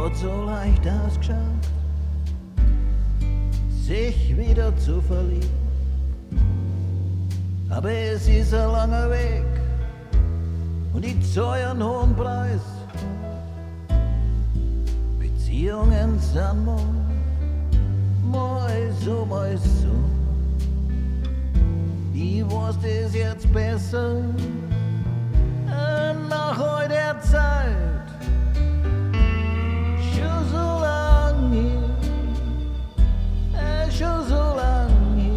hat so leicht ausgeschaut, sich wieder zu verlieben. Aber es ist ein langer Weg und ich zahle einen hohen Preis. Beziehungen sind mal so, mal so. Ich weiß das jetzt besser nach all der Zeit. Schon so lang hier, schon so lang hier.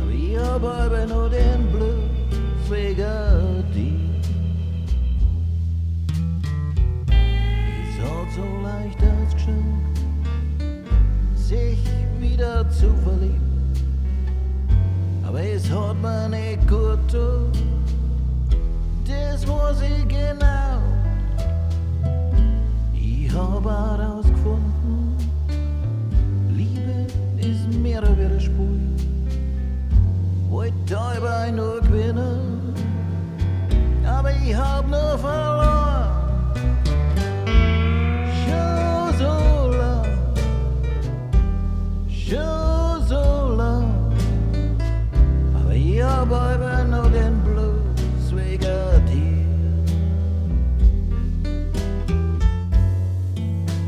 Aber ich hab aber nur den Blues wegen dir. Es hat so leicht ausgeschaut, sich wieder zu verlieben. Aber es hat mir nicht gut getan, das weiß ich genau. Ich hab auch herausgefunden, Liebe ist mehr wie ein Spiel. Wollte dabei nur gewinnen, aber ich hab nur verloren. Schon so lang, schon so lang. Ich hab aber noch den Blues wegen dir.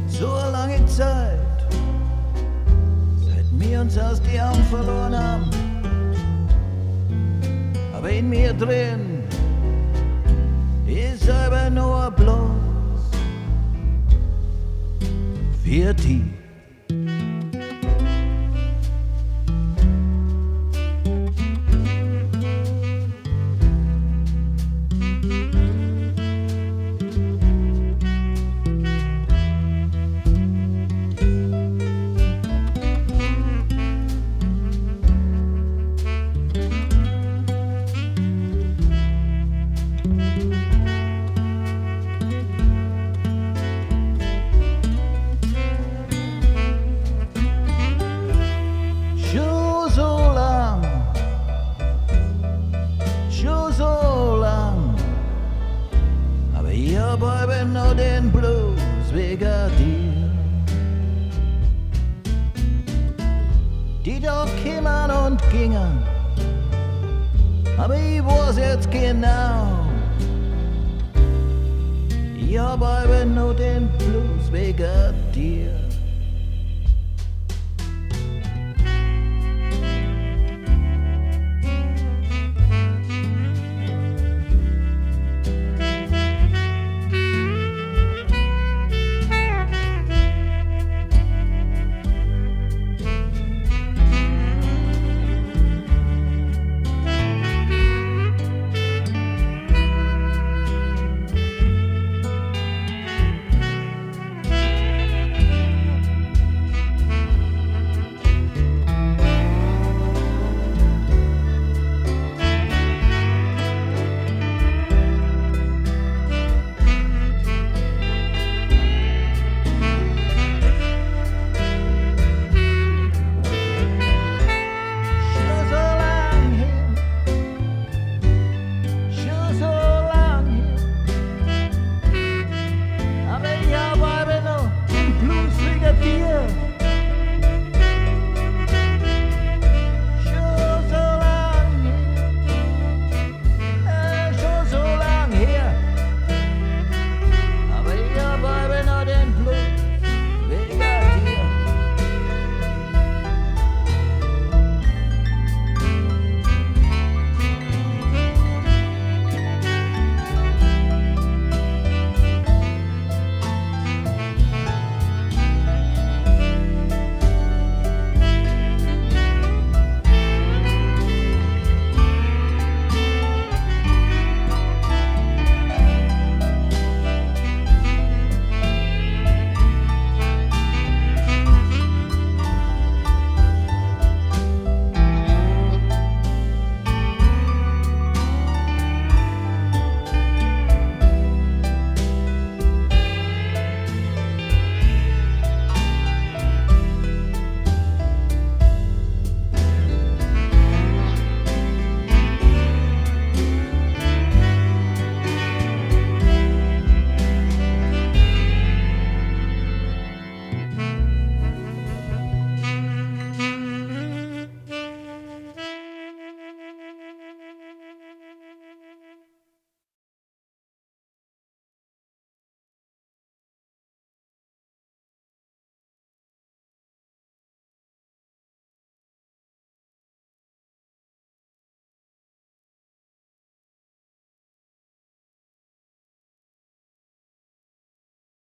So eine lange Zeit, seit wir uns aus die Augen verloren haben. Aber in mir drin ist aber nur bloß für dich. Ich hab aber noch den Blues wegen dir. Die da kämen und gingen, aber ich weiß jetzt genau. Ich hab aber noch den Blues wegen dir.